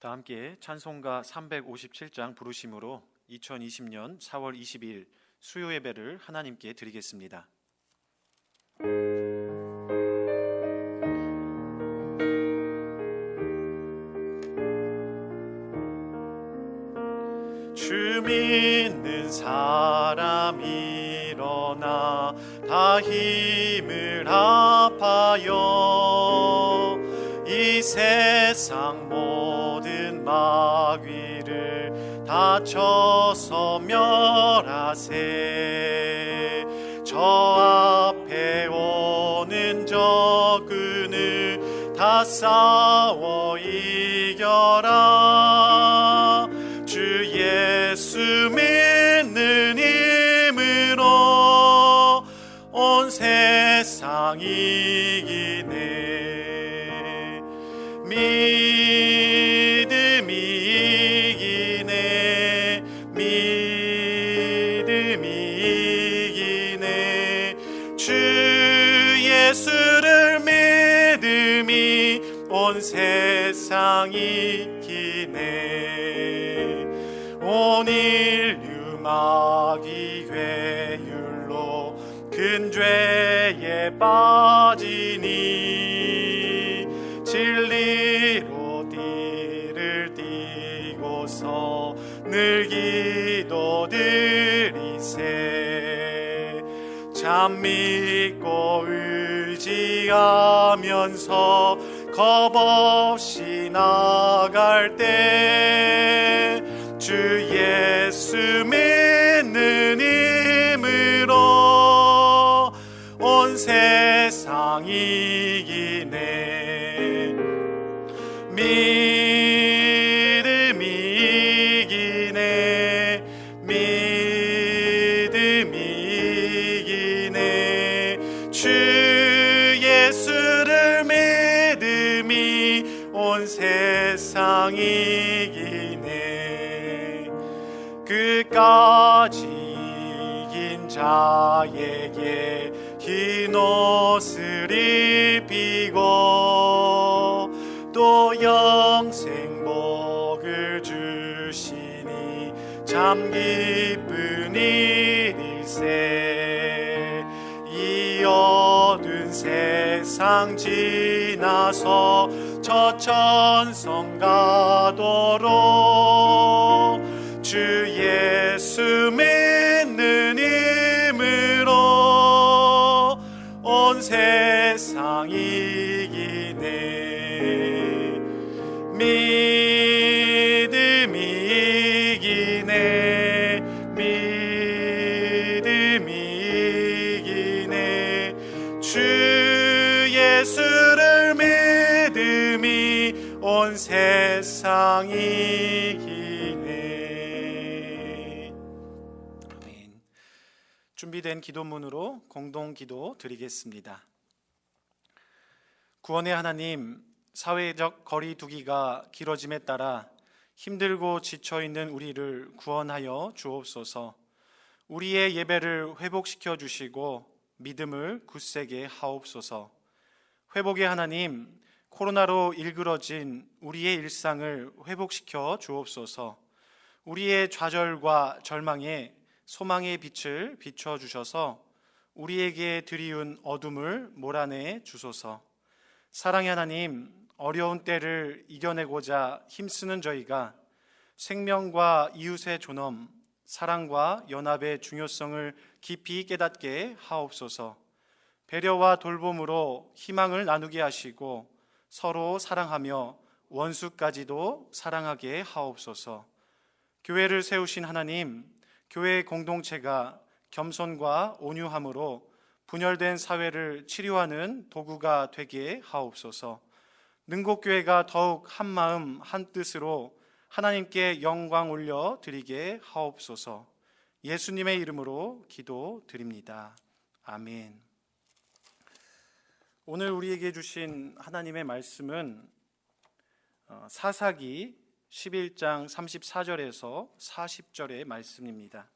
다 함께 찬송가 357장 부르심으로 2020년 4월 22일 수요 예배를 하나님께 드리겠습니다. 주 믿는 사람 일어나 다 힘을 합하여 이 세상 모든 마귀를 다 쳐서 멸하세. 저 앞에 오는 적군을 다 싸워 이겨라. 주 예수 믿는 힘으로 온 세상 이기네. 믿음이 이기네. 믿음이 이기네. 주 예수를 믿음이 온 세상 이기네. 온 인류 마귀 괴율로 큰 죄에 빠지니 진리로 띠를 띠고서 늘 기도드리세. 참 믿고 의지하면서 겁없이 나갈 때 주 예수 믿는 힘으로 온 세상 이기네. 믿음이 이기네. 믿음이 이기네. 주 예수를 믿음이 온 세상 이기네. 끝까지 이긴 자에게 흰 옷을 입히고 또 영생 복을 주시니 참 기쁜 일일세. 이 어두운 세상 지나서 저 천성 가도록 주 예수 믿는 힘으로 온 세상 이기네. 믿음이 이기네. 믿음이 이기네. 주 예수를 믿음이 온 세상 이기네. 아멘. 준비된 기도문으로 공동기도 드리겠습니다. 구원의 하나님, 사회적 거리 두기가 길어짐에 따라 힘들고 지쳐있는 우리를 구원하여 주옵소서. 우리의 예배를 회복시켜 주시고 믿음을 굳세게 하옵소서. 회복의 하나님, 코로나로 일그러진 우리의 일상을 회복시켜 주옵소서. 우리의 좌절과 절망에 소망의 빛을 비춰주셔서 우리에게 드리운 어둠을 몰아내 주소서. 사랑의 하나님, 어려운 때를 이겨내고자 힘쓰는 저희가 생명과 이웃의 존엄, 사랑과 연합의 중요성을 깊이 깨닫게 하옵소서. 배려와 돌봄으로 희망을 나누게 하시고 서로 사랑하며 원수까지도 사랑하게 하옵소서. 교회를 세우신 하나님, 교회 공동체가 겸손과 온유함으로 분열된 사회를 치료하는 도구가 되게 하옵소서. 능곡교회가 더욱 한마음 한뜻으로 하나님께 영광 올려 드리게 하옵소서. 예수님의 이름으로 기도드립니다. 아멘. 오늘 우리에게 주신 하나님의 말씀은 사사기 11장 34절에서 40절의 말씀입니다.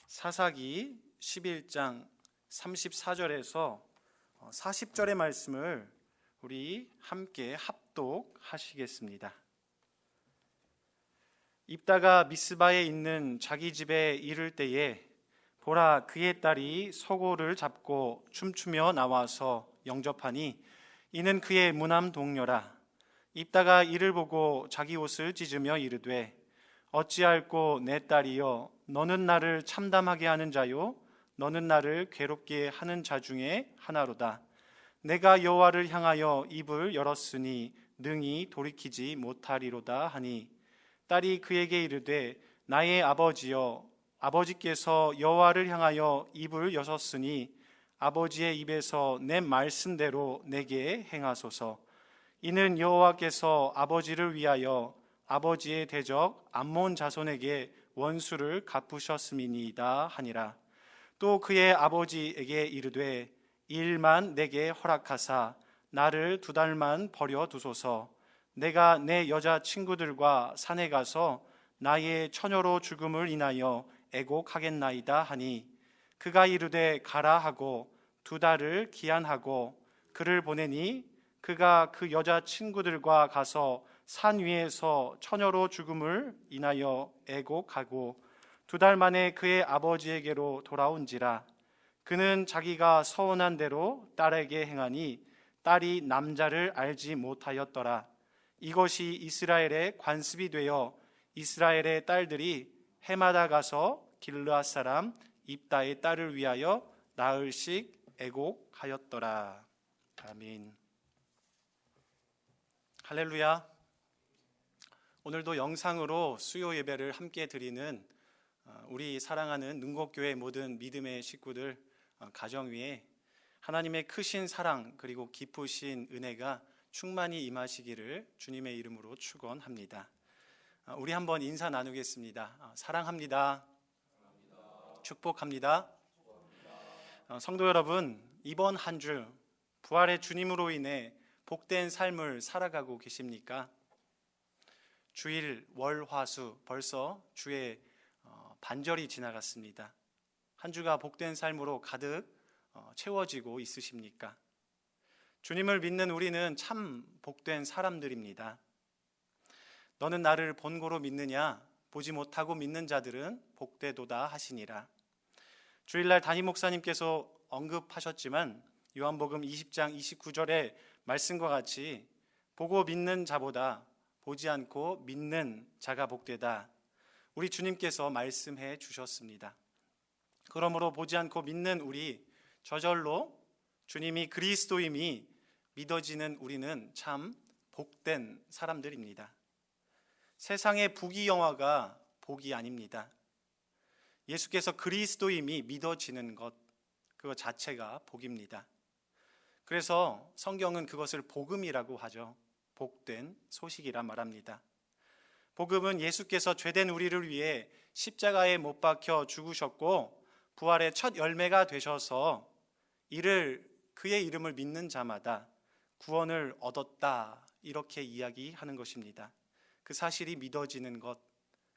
사사기 11장 34절에서 40절의 말씀을 우리 함께 합독하시겠습니다. 입다가 미스바에 있는 자기 집에 이를 때에 보라, 그의 딸이 소고를 잡고 춤추며 나와서 영접하니 이는 그의 무남 동료라. 입다가 이를 보고 자기 옷을 찢으며 이르되 어찌할꼬 내 딸이여, 너는 나를 참담하게 하는 자요 너는 나를 괴롭게 하는 자 중에 하나로다. 내가 여호와를 향하여 입을 열었으니 능히 돌이키지 못하리로다 하니 딸이 그에게 이르되 나의 아버지여, 아버지께서 여호와를 향하여 입을 여셨으니 아버지의 입에서 내 말씀대로 내게 행하소서. 이는 여호와께서 아버지를 위하여 아버지의 대적 암몬 자손에게 원수를 갚으셨음이니이다 하니라. 또 그의 아버지에게 이르되 이 일만 내게 허락하사 나를 2달만 버려 두소서. 내가 내 여자 친구들과 산에 가서 나의 처녀로 죽음을 인하여 애곡하겠나이다 하니 그가 이르되 가라 하고 2달을 기한하고 그를 보내니 그가 그 여자 친구들과 가서 산 위에서 처녀로 죽음을 인하여 애곡하고 2달 만에 그의 아버지에게로 돌아온지라. 그는 자기가 서원한 대로 딸에게 행하니 딸이 남자를 알지 못하였더라. 이것이 이스라엘의 관습이 되어 이스라엘의 딸들이 해마다 가서 길르앗 사람 입다의 딸을 위하여 나흘씩 애곡하였더라. 아멘. 할렐루야. 오늘도 영상으로 수요 예배를 함께 드리는 우리 사랑하는 능곡교회 모든 믿음의 식구들 가정 위에 하나님의 크신 사랑 그리고 깊으신 은혜가 충만히 임하시기를 주님의 이름으로 축원합니다. 우리 한번 인사 나누겠습니다. 사랑합니다. 축복합니다. 성도 여러분, 이번 한 주 부활의 주님으로 인해 복된 삶을 살아가고 계십니까? 주일, 월, 화, 수 벌써 주의 반절이 지나갔습니다. 한 주가 복된 삶으로 가득 채워지고 있으십니까? 주님을 믿는 우리는 참 복된 사람들입니다. 너는 나를 본고로 믿느냐? 보지 못하고 믿는 자들은 복되도다 하시니라. 주일날 담임 목사님께서 언급하셨지만 요한복음 20장 29절의 말씀과 같이 보고 믿는 자보다 보지 않고 믿는 자가 복되다. 우리 주님께서 말씀해 주셨습니다. 그러므로 보지 않고 믿는 우리, 저절로 주님이 그리스도임이 믿어지는 우리는 참 복된 사람들입니다. 세상의 부귀영화가 복이 아닙니다. 예수께서 그리스도임이 믿어지는 것, 그것 자체가 복입니다. 그래서 성경은 그것을 복음이라고 하죠. 복된 소식이라 말합니다. 복음은 예수께서 죄된 우리를 위해 십자가에 못 박혀 죽으셨고 부활의 첫 열매가 되셔서 그의 이름을 믿는 자마다 구원을 얻었다, 이렇게 이야기하는 것입니다. 그 사실이 믿어지는 것,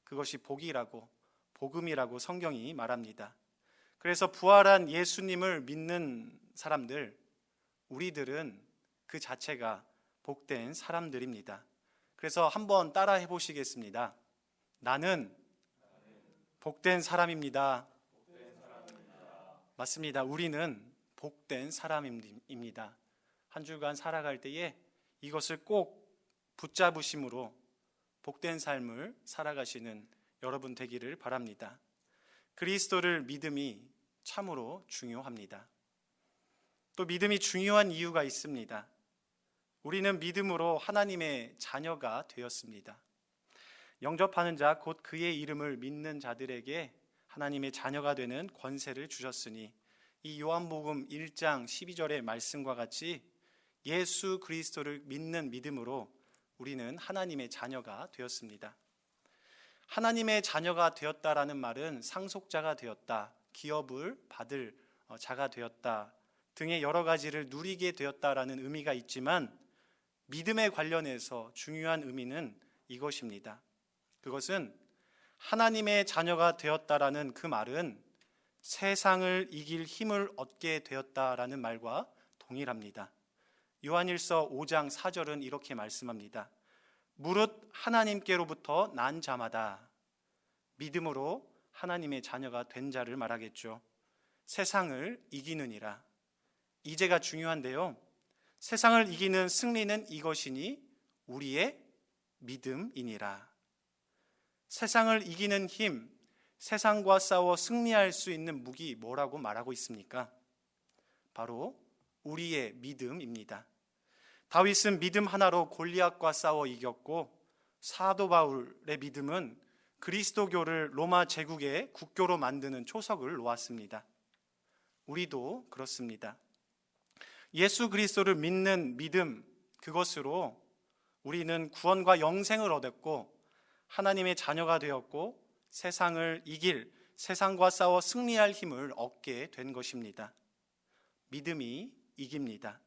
그것이 복이라고, 복음이라고 성경이 말합니다. 그래서 부활한 예수님을 믿는 사람들, 우리들은 그 자체가 복된 사람들입니다. 그래서 한번 따라 해보시겠습니다. 나는 복된 사람입니다. 맞습니다. 우리는 복된 사람입니다. 한 주간 살아갈 때에 이것을 꼭 붙잡으심으로 복된 삶을 살아가시는 여러분 되기를 바랍니다. 그리스도를 믿음이 참으로 중요합니다. 또 믿음이 중요한 이유가 있습니다. 우리는 믿음으로 하나님의 자녀가 되었습니다. 영접하는 자, 곧 그의 이름을 믿는 자들에게 하나님의 자녀가 되는 권세를 주셨으니 이 요한복음 1장 12절의 말씀과 같이 예수 그리스도를 믿는 믿음으로 우리는 하나님의 자녀가 되었습니다. 하나님의 자녀가 되었다라는 말은 상속자가 되었다, 기업을 받을 자가 되었다 등의 여러 가지를 누리게 되었다라는 의미가 있지만 믿음에 관련해서 중요한 의미는 이것입니다. 그것은 하나님의 자녀가 되었다라는 그 말은 세상을 이길 힘을 얻게 되었다라는 말과 동일합니다. 요한일서 5장 4절은 이렇게 말씀합니다. 무릇 하나님께로부터 난 자마다 믿음으로 하나님의 자녀가 된 자를 말하겠죠. 세상을 이기느니라. 이제가 중요한데요. 세상을 이기는 승리는 이것이니 우리의 믿음이니라. 세상을 이기는 힘, 세상과 싸워 승리할 수 있는 무기 뭐라고 말하고 있습니까? 바로 우리의 믿음입니다. 다윗은 믿음 하나로 골리앗과 싸워 이겼고, 사도 바울의 믿음은 그리스도교를 로마 제국의 국교로 만드는 초석을 놓았습니다. 우리도 그렇습니다. 예수 그리스도를 믿는 믿음, 그것으로 우리는 구원과 영생을 얻었고 하나님의 자녀가 되었고 세상을 이길, 세상과 싸워 승리할 힘을 얻게 된 것입니다. 믿음이 이깁니다.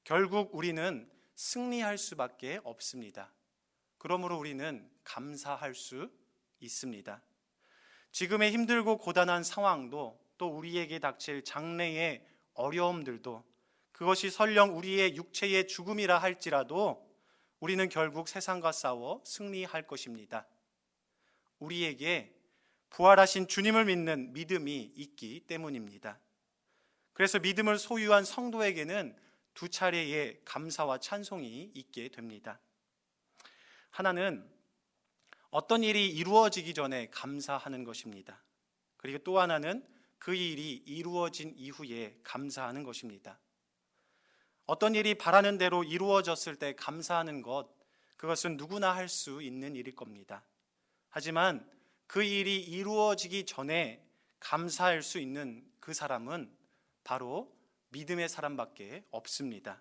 결국 우리는 승리할 수밖에 없습니다. 그러므로 우리는 감사할 수 있습니다. 지금의 힘들고 고단한 상황도, 또 우리에게 닥칠 장래의 어려움들도, 그것이 설령 우리의 육체의 죽음이라 할지라도 우리는 결국 세상과 싸워 승리할 것입니다. 우리에게 부활하신 주님을 믿는 믿음이 있기 때문입니다. 그래서 믿음을 소유한 성도에게는 두 차례의 감사와 찬송이 있게 됩니다. 하나는 어떤 일이 이루어지기 전에 감사하는 것입니다. 그리고 또 하나는 그 일이 이루어진 이후에 감사하는 것입니다. 어떤 일이 바라는 대로 이루어졌을 때 감사하는 것, 그것은 누구나 할 수 있는 일일 겁니다. 하지만 그 일이 이루어지기 전에 감사할 수 있는 그 사람은 바로 믿음의 사람밖에 없습니다.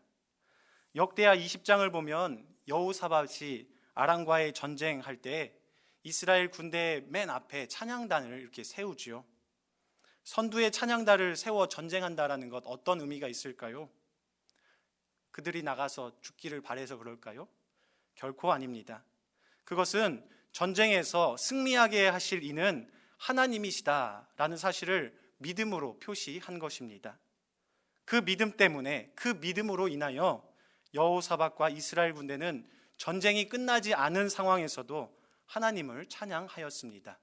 역대하 20장을 보면 여호사밧이 아람과의 전쟁할 때 이스라엘 군대 맨 앞에 찬양단을 이렇게 세우지요. 선두에 찬양단을 세워 전쟁한다라는 것, 어떤 의미가 있을까요? 그들이 나가서 죽기를 바라서 그럴까요? 결코 아닙니다. 그것은 전쟁에서 승리하게 하실 이는 하나님이시다라는 사실을 믿음으로 표시한 것입니다. 그 믿음 때문에, 그 믿음으로 인하여 여호사밧과 이스라엘 군대는 전쟁이 끝나지 않은 상황에서도 하나님을 찬양하였습니다.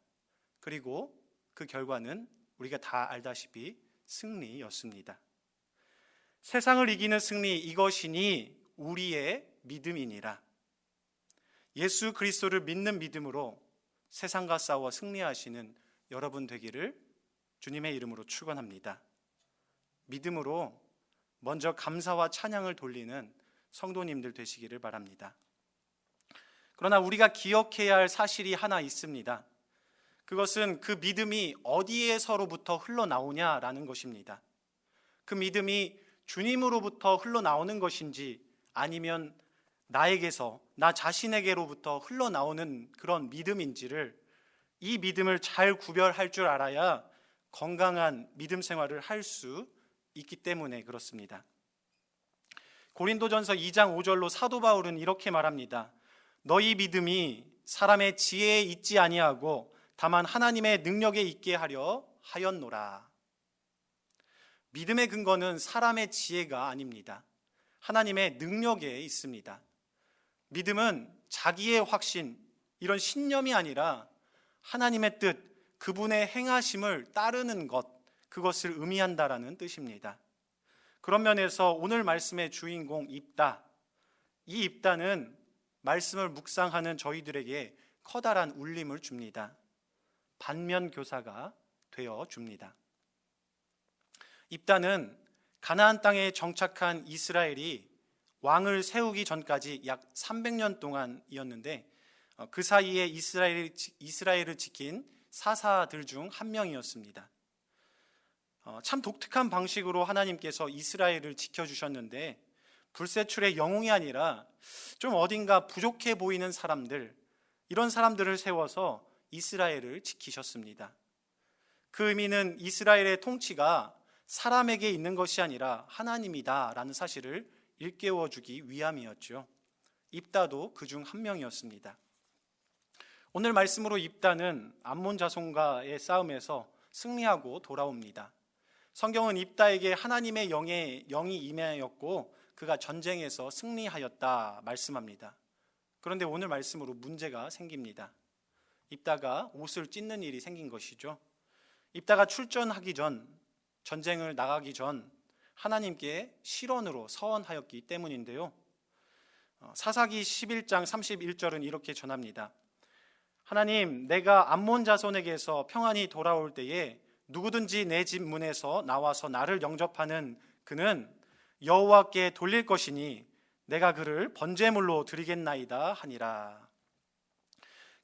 그리고 그 결과는 우리가 다 알다시피 승리였습니다. 세상을 이기는 승리, 이것이니 우리의 믿음이니라. 예수 그리스도를 믿는 믿음으로 세상과 싸워 승리하시는 여러분 되기를 주님의 이름으로 축원합니다. 믿음으로 먼저 감사와 찬양을 돌리는 성도님들 되시기를 바랍니다. 그러나 우리가 기억해야 할 사실이 하나 있습니다. 그것은 그 믿음이 어디에서로부터 흘러나오냐라는 것입니다. 그 믿음이 주님으로부터 흘러나오는 것인지 아니면 나에게서, 나 자신에게로부터 흘러나오는 그런 믿음인지를, 이 믿음을 잘 구별할 줄 알아야 건강한 믿음 생활을 할 수 있기 때문에 그렇습니다. 고린도전서 2장 5절로 사도 바울은 이렇게 말합니다. 너희 믿음이 사람의 지혜에 있지 아니하고 다만 하나님의 능력에 있게 하려 하였노라. 믿음의 근거는 사람의 지혜가 아닙니다. 하나님의 능력에 있습니다. 믿음은 자기의 확신, 이런 신념이 아니라 하나님의 뜻, 그분의 행하심을 따르는 것, 그것을 의미한다라는 뜻입니다. 그런 면에서 오늘 말씀의 주인공 입다, 이 입다는 말씀을 묵상하는 저희들에게 커다란 울림을 줍니다. 반면교사가 되어 줍니다. 입다는 가나안 땅에 정착한 이스라엘이 왕을 세우기 전까지 약 300년 동안이었는데 그 사이에 이스라엘을 지킨 사사들 중 한 명이었습니다. 참 독특한 방식으로 하나님께서 이스라엘을 지켜주셨는데 불세출의 영웅이 아니라 좀 어딘가 부족해 보이는 사람들, 이런 사람들을 세워서 이스라엘을 지키셨습니다. 그 의미는 이스라엘의 통치가 사람에게 있는 것이 아니라 하나님이다라는 사실을 일깨워주기 위함이었죠. 입다도 그중 한 명이었습니다. 오늘 말씀으로 입다는 암몬 자손과의 싸움에서 승리하고 돌아옵니다. 성경은 입다에게 하나님의 영이 임하였고 그가 전쟁에서 승리하였다 말씀합니다. 그런데 오늘 말씀으로 문제가 생깁니다. 입다가 옷을 찢는 일이 생긴 것이죠. 입다가 출전하기 전, 전쟁을 나가기 전 하나님께 실언으로 서원하였기 때문인데요. 사사기 11장 31절은 이렇게 전합니다. 하나님, 내가 암몬 자손에게서 평안히 돌아올 때에 누구든지 내 집 문에서 나와서 나를 영접하는 그는 여호와께 돌릴 것이니 내가 그를 번제물로 드리겠나이다 하니라.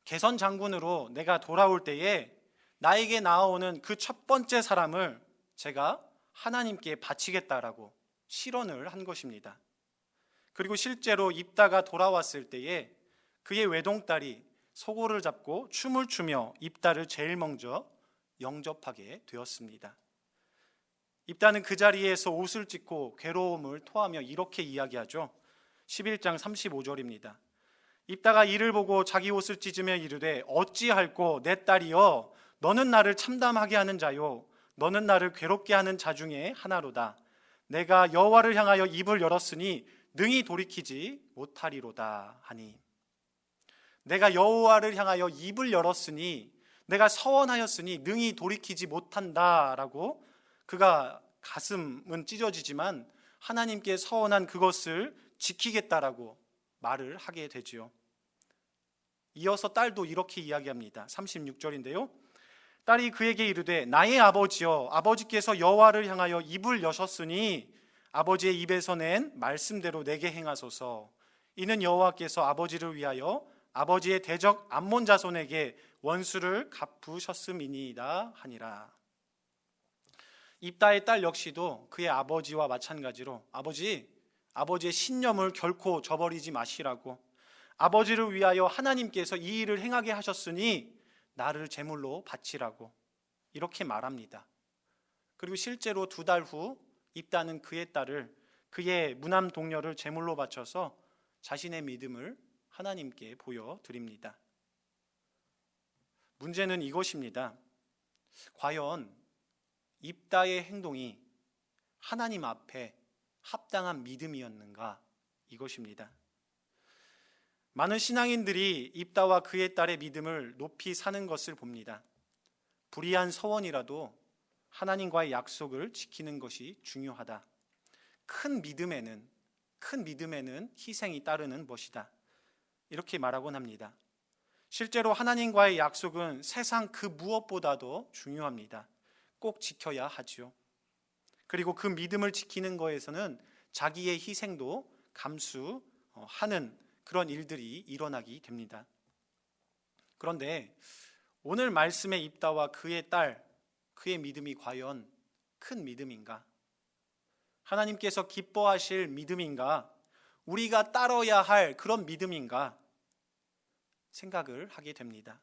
개선 장군으로 내가 돌아올 때에 나에게 나아오는 그 첫 번째 사람을 제가 하나님께 바치겠다라고 실언을 한 것입니다. 그리고 실제로 입다가 돌아왔을 때에 그의 외동딸이 소고를 잡고 춤을 추며 입다를 제일 먼저 영접하게 되었습니다. 입다는 그 자리에서 옷을 찢고 괴로움을 토하며 이렇게 이야기하죠. 11장 35절입니다. 입다가 이를 보고 자기 옷을 찢으며 이르되 어찌할꼬 내 딸이여 너는 나를 참담하게 하는 자요 너는 나를 괴롭게 하는 자 중에 하나로다. 내가 여호와를 향하여 입을 열었으니 능히 돌이키지 못하리로다 하니, 내가 여호와를 향하여 입을 열었으니 내가 서원하였으니 능히 돌이키지 못한다라고 그가 가슴은 찢어지지만 하나님께 서원한 그것을 지키겠다라고 말을 하게 되지요. 이어서 딸도 이렇게 이야기합니다. 36절인데요. 딸이 그에게 이르되 나의 아버지여 아버지께서 여호와를 향하여 입을 여셨으니 아버지의 입에서 낸 말씀대로 내게 행하소서. 이는 여호와께서 아버지를 위하여 아버지의 대적 암몬 자손에게 원수를 갚으셨음이니이다 하니라. 입다의 딸 역시도 그의 아버지와 마찬가지로 아버지의 신념을 결코 저버리지 마시라고, 아버지를 위하여 하나님께서 이 일을 행하게 하셨으니 나를 제물로 바치라고 이렇게 말합니다. 그리고 실제로 2달 후 입다는 그의 딸을, 그의 무남 동료를 제물로 바쳐서 자신의 믿음을 하나님께 보여드립니다. 문제는 이것입니다. 과연 입다의 행동이 하나님 앞에 합당한 믿음이었는가? 이것입니다. 많은 신앙인들이 입다와 그의 딸의 믿음을 높이 사는 것을 봅니다. 불의한 서원이라도 하나님과의 약속을 지키는 것이 중요하다. 큰 믿음에는 희생이 따르는 것이다. 이렇게 말하곤 합니다. 실제로 하나님과의 약속은 세상 그 무엇보다도 중요합니다. 꼭 지켜야 하지요. 그리고 그 믿음을 지키는 것에서는 자기의 희생도 감수하는 그런 일들이 일어나게 됩니다. 그런데 오늘 말씀의 입다와 그의 딸, 그의 믿음이 과연 큰 믿음인가? 하나님께서 기뻐하실 믿음인가? 우리가 따라야 할 그런 믿음인가? 생각을 하게 됩니다.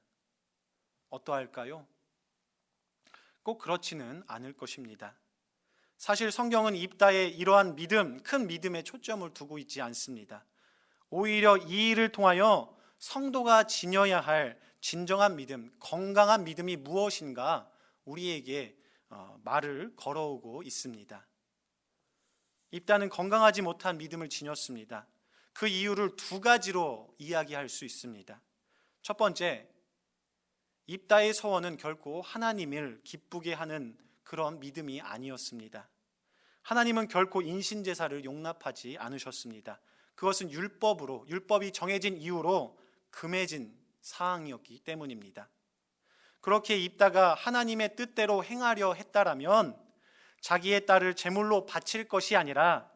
어떠할까요? 꼭 그렇지는 않을 것입니다. 사실 성경은 입다의 이러한 믿음, 큰 믿음에 초점을 두고 있지 않습니다. 오히려 이 일을 통하여 성도가 지녀야 할 진정한 믿음, 건강한 믿음이 무엇인가 우리에게 말을 걸어오고 있습니다. 입다는 건강하지 못한 믿음을 지녔습니다. 그 이유를 2가지로 이야기할 수 있습니다. 첫 번째, 입다의 서원은 결코 하나님을 기쁘게 하는 그런 믿음이 아니었습니다. 하나님은 결코 인신제사를 용납하지 않으셨습니다. 그것은 율법이 정해진 이유로 금해진 사항이었기 때문입니다. 그렇게 입다가 하나님의 뜻대로 행하려 했다라면 자기의 딸을 제물로 바칠 것이 아니라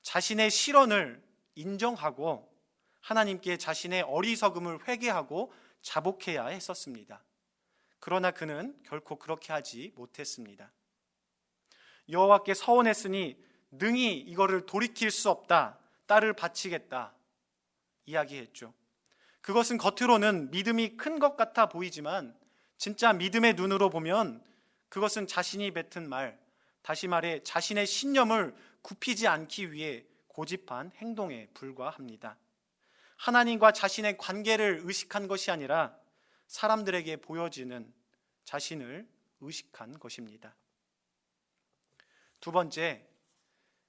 자신의 실언을 인정하고 하나님께 자신의 어리석음을 회개하고 자복해야 했었습니다. 그러나 그는 결코 그렇게 하지 못했습니다. 여호와께 서원했으니 능히 이거를 돌이킬 수 없다, 딸을 바치겠다 이야기했죠. 그것은 겉으로는 믿음이 큰 것 같아 보이지만 진짜 믿음의 눈으로 보면 그것은 자신이 뱉은 말, 다시 말해 자신의 신념을 굽히지 않기 위해 고집한 행동에 불과합니다. 하나님과 자신의 관계를 의식한 것이 아니라 사람들에게 보여지는 자신을 의식한 것입니다. 2번째,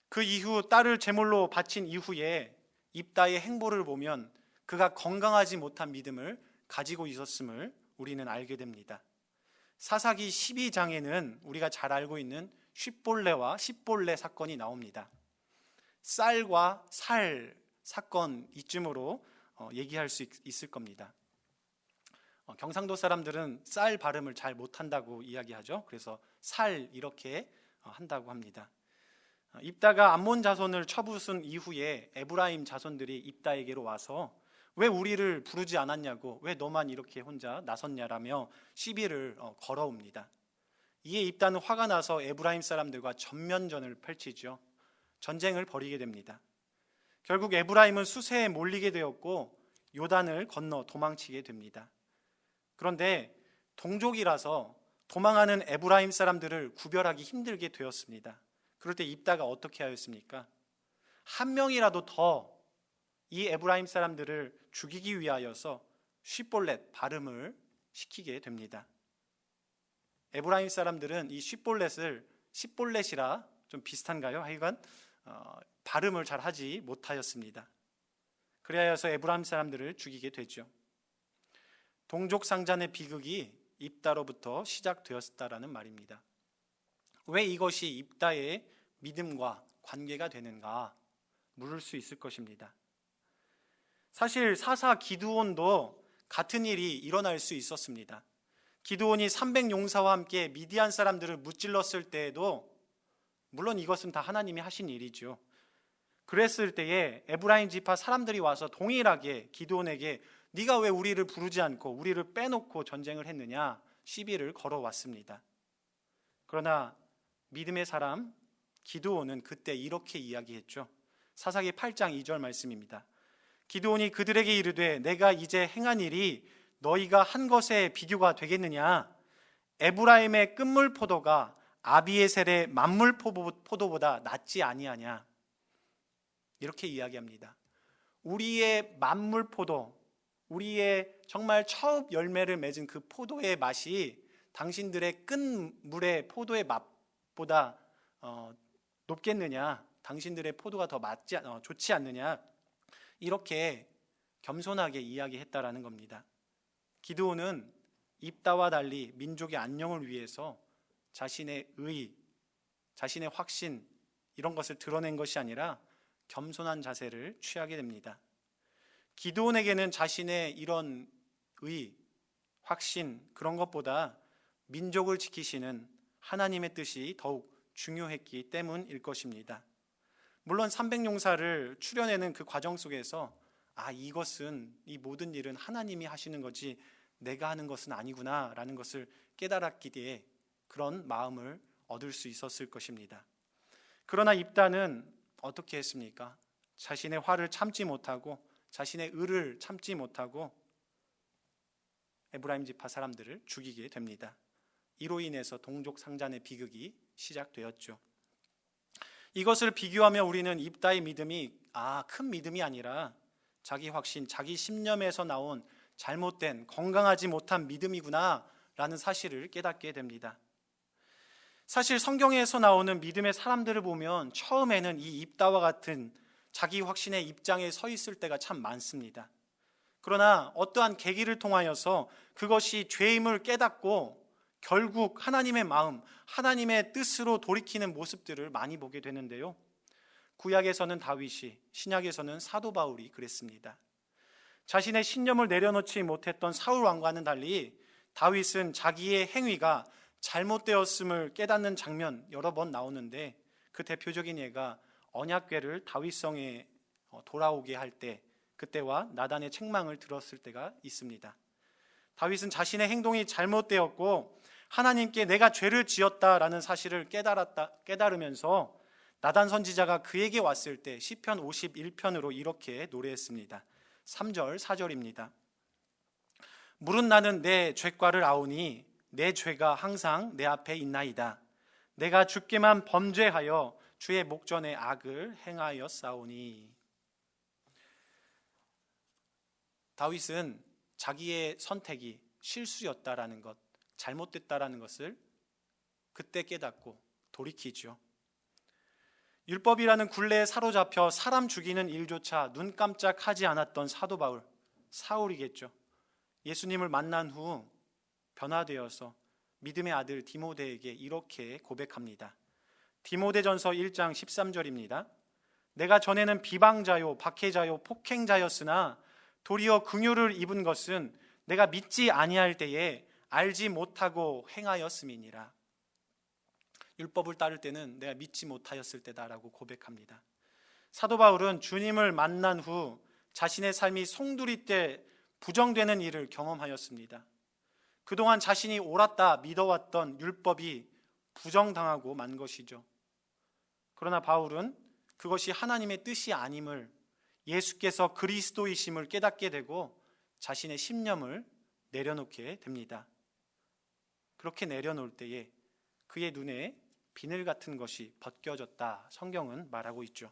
그 이후 딸을 제물로 바친 이후에 입다의 행보를 보면 그가 건강하지 못한 믿음을 가지고 있었음을 우리는 알게 됩니다. 사사기 12장에는 우리가 잘 알고 있는 쉿볼레와 십볼레 사건이 나옵니다. 쌀과 살 사건 이쯤으로 얘기할 수 있을 겁니다. 경상도 사람들은 쌀 발음을 잘 못한다고 이야기하죠. 그래서 살 이렇게 한다고 합니다. 입다가 암몬 자손을 쳐부순 이후에 에브라임 자손들이 입다에게로 와서 왜 우리를 부르지 않았냐고, 왜 너만 이렇게 혼자 나섰냐라며 시비를 걸어옵니다. 이에 입다는 화가 나서 에브라임 사람들과 전면전을 펼치죠. 전쟁을 벌이게 됩니다. 결국 에브라임은 수세에 몰리게 되었고 요단을 건너 도망치게 됩니다. 그런데 동족이라서 도망하는 에브라임 사람들을 구별하기 힘들게 되었습니다. 그럴 때 입다가 어떻게 하였습니까? 한 명이라도 더 이 에브라임 사람들을 죽이기 위하여서 쉿볼렛 발음을 시키게 됩니다. 에브라임 사람들은 이 쉿볼렛을 십볼렛이라 좀 비슷한가요? 하여간 발음을 잘 하지 못하였습니다. 그리하여서 에브라임 사람들을 죽이게 되죠. 동족 상잔의 비극이 입다로부터 시작되었다라는 말입니다. 왜 이것이 입다의 믿음과 관계가 되는가 물을 수 있을 것입니다. 사실 사사 기드온도 같은 일이 일어날 수 있었습니다. 기드온이 300용사와 함께 미디안 사람들을 무찔렀을 때에도, 물론 이것은 다 하나님이 하신 일이죠. 그랬을 때에 에브라임 지파 사람들이 와서 동일하게 기드온에게 네가 왜 우리를 부르지 않고 우리를 빼놓고 전쟁을 했느냐 시비를 걸어왔습니다. 그러나 믿음의 사람 기드온은 그때 이렇게 이야기했죠. 사사기 8장 2절 말씀입니다. 기드온이 그들에게 이르되 내가 이제 행한 일이 너희가 한 것에 비교가 되겠느냐? 에브라임의 끝물 포도가 아비에셀의 만물 포도보다 낫지 아니하냐? 이렇게 이야기합니다. 우리의 만물 포도, 우리의 정말 첫 열매를 맺은 그 포도의 맛이 당신들의 끝물의 포도의 맛보다 높겠느냐? 당신들의 포도가 더 좋지 않느냐? 이렇게 겸손하게 이야기했다라는 겁니다. 기드온은 입다와 달리 민족의 안녕을 위해서 자신의 의, 자신의 확신 이런 것을 드러낸 것이 아니라 겸손한 자세를 취하게 됩니다. 기드온에게는 자신의 이런 의, 확신 그런 것보다 민족을 지키시는 하나님의 뜻이 더욱 중요했기 때문일 것입니다. 물론 300용사를 추려내는 그 과정 속에서 이것은 이 모든 일은 하나님이 하시는 거지 내가 하는 것은 아니구나 라는 것을 깨달았기에 그런 마음을 얻을 수 있었을 것입니다. 그러나 입다는 어떻게 했습니까? 자신의 화를 참지 못하고 자신의 의를 참지 못하고 에브라임 지파 사람들을 죽이게 됩니다. 이로 인해서 동족 상잔의 비극이 시작되었죠. 이것을 비교하며 우리는 입다의 믿음이 큰 믿음이 아니라 자기 확신, 자기 신념에서 나온 잘못된 건강하지 못한 믿음이구나 라는 사실을 깨닫게 됩니다. 사실 성경에서 나오는 믿음의 사람들을 보면 처음에는 이 입다와 같은 자기 확신의 입장에 서 있을 때가 참 많습니다. 그러나 어떠한 계기를 통하여서 그것이 죄임을 깨닫고 결국 하나님의 마음, 하나님의 뜻으로 돌이키는 모습들을 많이 보게 되는데요. 구약에서는 다윗이, 신약에서는 사도 바울이 그랬습니다. 자신의 신념을 내려놓지 못했던 사울 왕과는 달리 다윗은 자기의 행위가 잘못되었음을 깨닫는 장면 여러 번 나오는데 그 대표적인 예가 언약궤를 다윗성에 돌아오게 할 때, 그때와 나단의 책망을 들었을 때가 있습니다. 다윗은 자신의 행동이 잘못되었고 하나님께 내가 죄를 지었다라는 사실을 깨달으면서 나단 선지자가 그에게 왔을 때 시편 51편으로 이렇게 노래했습니다. 3절 4절입니다. 물은 나는 내 죄과를 아오니 내 죄가 항상 내 앞에 있나이다. 내가 주께만 범죄하여 주의 목전에 악을 행하였사오니. 다윗은 자기의 선택이 실수였다라는 것, 잘못됐다라는 것을 그때 깨닫고 돌이키죠. 율법이라는 굴레에 사로잡혀 사람 죽이는 일조차 눈 깜짝하지 않았던 사도 바울, 사울이겠죠. 예수님을 만난 후 변화되어서 믿음의 아들 디모데에게 이렇게 고백합니다. 디모데전서 1장 13절입니다. 내가 전에는 비방자요 박해자요 폭행자였으나 도리어 긍휼을 입은 것은 내가 믿지 아니할 때에 알지 못하고 행하였음이니라. 율법을 따를 때는 내가 믿지 못하였을 때다라고 고백합니다. 사도 바울은 주님을 만난 후 자신의 삶이 송두리 때 부정되는 일을 경험하였습니다. 그동안 자신이 옳았다 믿어왔던 율법이 부정당하고 만 것이죠. 그러나 바울은 그것이 하나님의 뜻이 아님을, 예수께서 그리스도이심을 깨닫게 되고 자신의 신념을 내려놓게 됩니다. 그렇게 내려놓을 때에 그의 눈에 비늘 같은 것이 벗겨졌다, 성경은 말하고 있죠.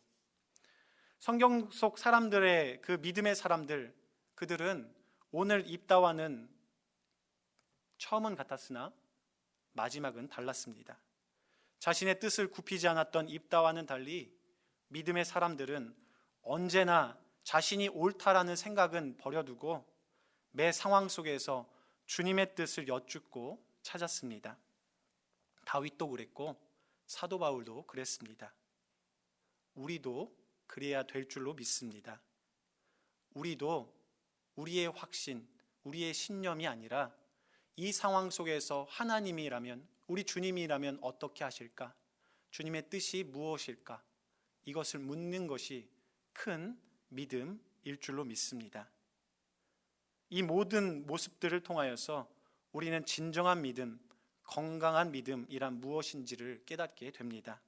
성경 속 사람들의 그 믿음의 사람들, 그들은 오늘 입다와는 처음은 같았으나 마지막은 달랐습니다. 자신의 뜻을 굽히지 않았던 입다와는 달리 믿음의 사람들은 언제나 자신이 옳다라는 생각은 버려두고 매 상황 속에서 주님의 뜻을 여쭙고 찾았습니다. 다윗도 그랬고 사도 바울도 그랬습니다. 우리도 그래야 될 줄로 믿습니다. 우리도 우리의 확신, 우리의 신념이 아니라 이 상황 속에서 하나님이라면, 우리 주님이라면 어떻게 하실까? 주님의 뜻이 무엇일까? 이것을 묻는 것이 큰 믿음일 줄로 믿습니다. 이 모든 모습들을 통하여서 우리는 진정한 믿음, 건강한 믿음이란 무엇인지를 깨닫게 됩니다.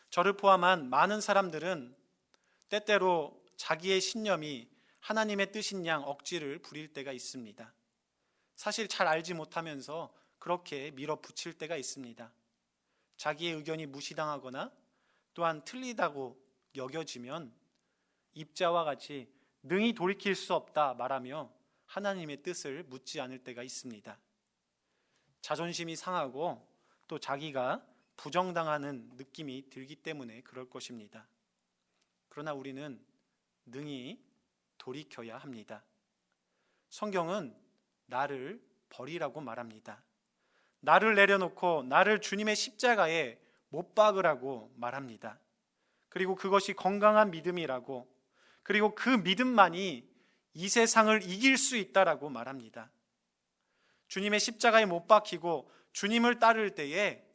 저를 포함한 많은 사람들은 때때로 자기의 신념이 하나님의 뜻인 양 억지를 부릴 때가 있습니다. 사실 잘 알지 못하면서 그렇게 밀어붙일 때가 있습니다. 자기의 의견이 무시당하거나 또한 틀리다고 여겨지면 입자와 같이 능히 돌이킬 수 없다 말하며 하나님의 뜻을 묻지 않을 때가 있습니다. 자존심이 상하고 또 자기가 부정당하는 느낌이 들기 때문에 그럴 것입니다. 그러나 우리는 능히 돌이켜야 합니다. 성경은 나를 버리라고 말합니다. 나를 내려놓고 나를 주님의 십자가에 못 박으라고 말합니다. 그리고 그것이 건강한 믿음이라고, 그리고 그 믿음만이 이 세상을 이길 수 있다라고 말합니다. 주님의 십자가에 못 박히고 주님을 따를 때에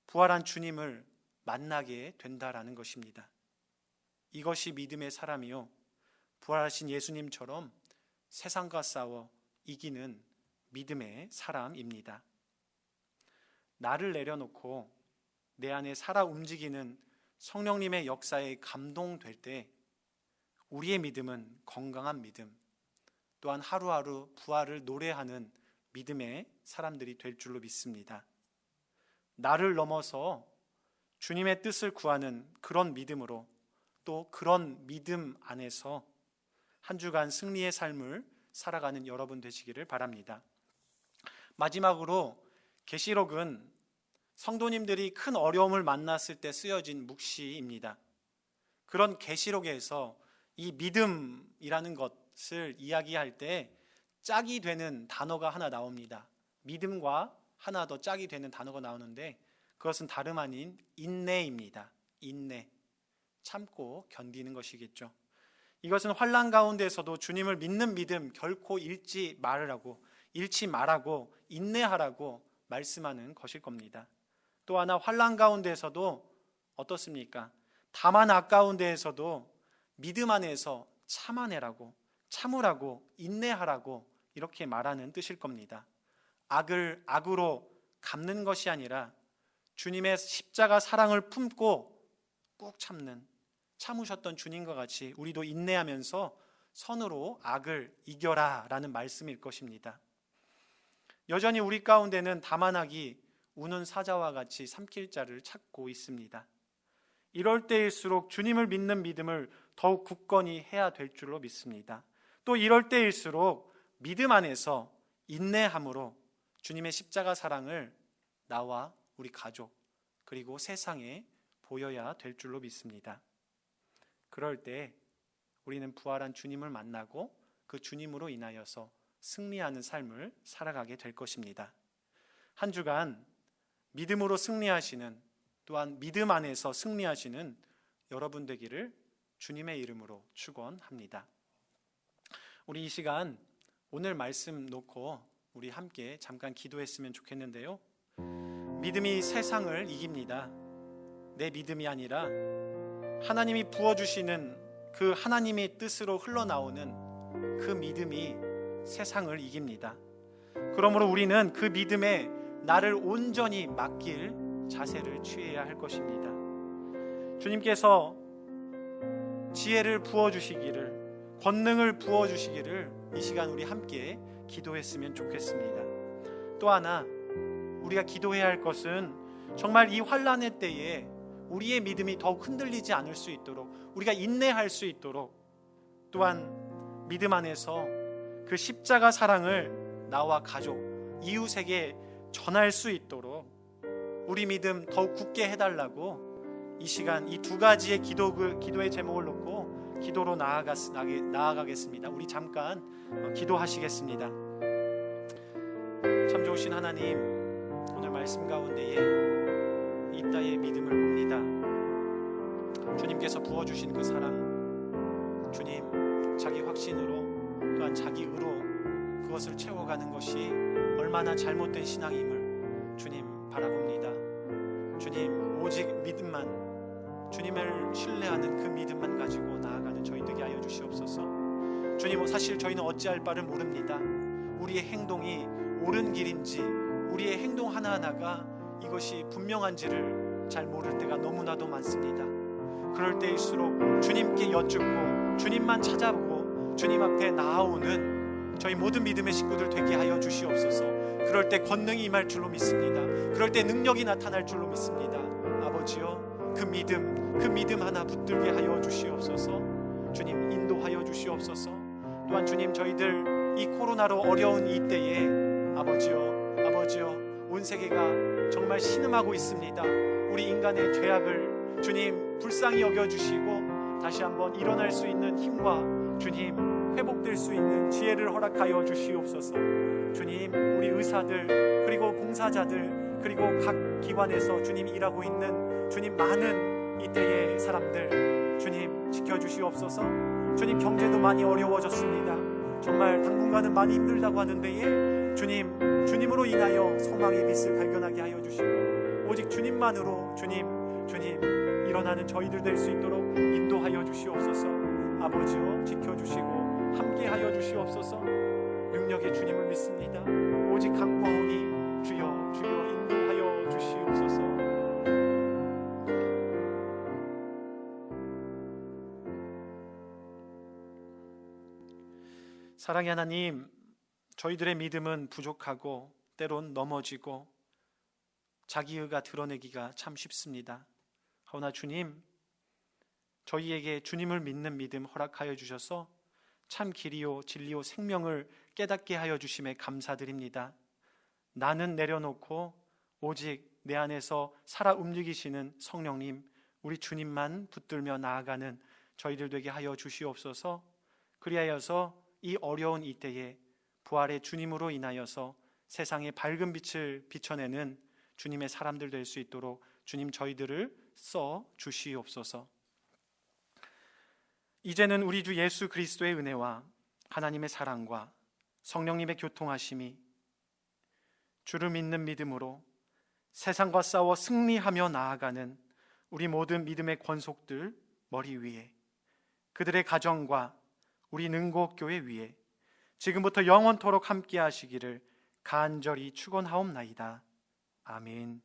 부활한 주님을 만나게 된다라는 것입니다. 이것이 믿음의 사람이요, 부활하신 예수님처럼 세상과 싸워 이기는 믿음의 사람입니다. 나를 내려놓고 내 안에 살아 움직이는 성령님의 역사에 감동될 때 우리의 믿음은 건강한 믿음, 또한 하루하루 부활을 노래하는 믿음의 사람들이 될 줄로 믿습니다. 나를 넘어서 주님의 뜻을 구하는 그런 믿음으로, 또 그런 믿음 안에서 한 주간 승리의 삶을 살아가는 여러분 되시기를 바랍니다. 마지막으로 계시록은 성도님들이 큰 어려움을 만났을 때 쓰여진 묵시입니다. 그런 계시록에서 이 믿음이라는 것을 이야기할 때 짝이 되는 단어가 하나 나옵니다. 믿음과 하나 더 짝이 되는 단어가 나오는데 그것은 다름 아닌 인내입니다. 인내, 참고 견디는 것이겠죠. 이것은 환난 가운데서도 주님을 믿는 믿음 결코 잃지 말으라고, 잃지 말라고, 인내하라고 말씀하는 것일 겁니다. 또 하나, 환난 가운데서도 어떻습니까? 다만 아까운 데에서도 믿음 안에서 참아내라고, 참으라고, 인내하라고 이렇게 말하는 뜻일 겁니다. 악을 악으로 갚는 것이 아니라 주님의 십자가 사랑을 품고 꾹 참으셨던 주님과 같이 우리도 인내하면서 선으로 악을 이겨라 라는 말씀일 것입니다. 여전히 우리 가운데는 다만악이 우는 사자와 같이 삼킬 자를 찾고 있습니다. 이럴 때일수록 주님을 믿는 믿음을 더욱 굳건히 해야 될 줄로 믿습니다. 또 이럴 때일수록 믿음 안에서 인내함으로 주님의 십자가 사랑을 나와 우리 가족 그리고 세상에 보여야 될 줄로 믿습니다. 그럴 때 우리는 부활한 주님을 만나고 그 주님으로 인하여서 승리하는 삶을 살아가게 될 것입니다. 한 주간 믿음으로 승리하시는, 또한 믿음 안에서 승리하시는 여러분 되기를 주님의 이름으로 축원합니다. 우리 이 시간 오늘 말씀 놓고 우리 함께 잠깐 기도했으면 좋겠는데요. 믿음이 세상을 이깁니다. 내 믿음이 아니라 하나님이 부어주시는 그 하나님의 뜻으로 흘러나오는 그 믿음이 세상을 이깁니다. 그러므로 우리는 그 믿음에 나를 온전히 맡길 자세를 취해야 할 것입니다. 주님께서 지혜를 부어주시기를, 권능을 부어주시기를 이 시간 우리 함께 기도했으면 좋겠습니다. 또 하나 우리가 기도해야 할 것은 정말 이 환난의 때에 우리의 믿음이 더욱 흔들리지 않을 수 있도록, 우리가 인내할 수 있도록, 또한 믿음 안에서 그 십자가 사랑을 나와 가족, 이웃에게 전할 수 있도록 우리 믿음 더욱 굳게 해달라고 이 시간 이 두 가지의 기도의 제목을 놓고 기도로 나아가겠습니다. 우리 잠깐 기도하시겠습니다. 참 좋으신 하나님, 오늘 말씀 가운데에 입다의 믿음을 봅니다. 주님께서 부어주신 그 사랑, 주님 자기 확신으로 또한 자기 의로 그것을 채워가는 것이 얼마나 잘못된 신앙임을 주님 바라봅니다. 주님 오직 믿음만, 주님을 신뢰하는 그 믿음만 가지고 나아가는 저희 되게 하여 주시옵소서. 주님, 사실 저희는 어찌할 바를 모릅니다. 우리의 행동이 옳은 길인지, 우리의 행동 하나하나가 이것이 분명한지를 잘 모를 때가 너무나도 많습니다. 그럴 때일수록 주님께 여쭙고 주님만 찾아보고 주님 앞에 나아오는 저희 모든 믿음의 식구들 되게 하여 주시옵소서. 그럴 때 권능이 임할 줄로 믿습니다. 그럴 때 능력이 나타날 줄로 믿습니다. 아버지여, 그 믿음 하나 붙들게 하여 주시옵소서. 주님 인도하여 주시옵소서. 또한 주님 저희들 이 코로나로 어려운 이 때에 아버지여 온 세계가 정말 신음하고 있습니다. 우리 인간의 죄악을 주님 불쌍히 여겨주시고 다시 한번 일어날 수 있는 힘과 주님 회복될 수 있는 지혜를 허락하여 주시옵소서. 주님 우리 의사들 그리고 봉사자들 그리고 각 기관에서 주님 일하고 있는 주님 많은 이때의 사람들 주님 지켜주시옵소서. 주님 경제도 많이 어려워졌습니다. 정말 당분간은 많이 힘들다고 하는 데에 주님으로 인하여 소망의 빛을 발견하게 하여 주시고 오직 주님만으로 주님 일어나는 저희들 될 수 있도록 인도하여 주시옵소서. 아버지여 지켜주시고 함께하여 주시옵소서. 능력의 주님을 믿습니다. 오직 강구하오니 주여 인도하여 주시옵소서. 사랑의 하나님, 저희들의 믿음은 부족하고 때론 넘어지고 자기의가 드러내기가 참 쉽습니다. 그러나 주님, 저희에게 주님을 믿는 믿음 허락하여 주셔서 참 길이요 진리요 생명을 깨닫게 하여 주심에 감사드립니다. 나는 내려놓고 오직 내 안에서 살아 움직이시는 성령님, 우리 주님만 붙들며 나아가는 저희들 되게 하여 주시옵소서. 그리하여서 이 어려운 이때에 부활의 주님으로 인하여서 세상에 밝은 빛을 비춰내는 주님의 사람들 될 수 있도록 주님 저희들을 써 주시옵소서. 이제는 우리 주 예수 그리스도의 은혜와 하나님의 사랑과 성령님의 교통하심이 주를 믿는 믿음으로 세상과 싸워 승리하며 나아가는 우리 모든 믿음의 권속들 머리 위에, 그들의 가정과 우리 능곡교회 위에 지금부터 영원토록 함께 하시기를 간절히 축원하옵나이다. 아멘.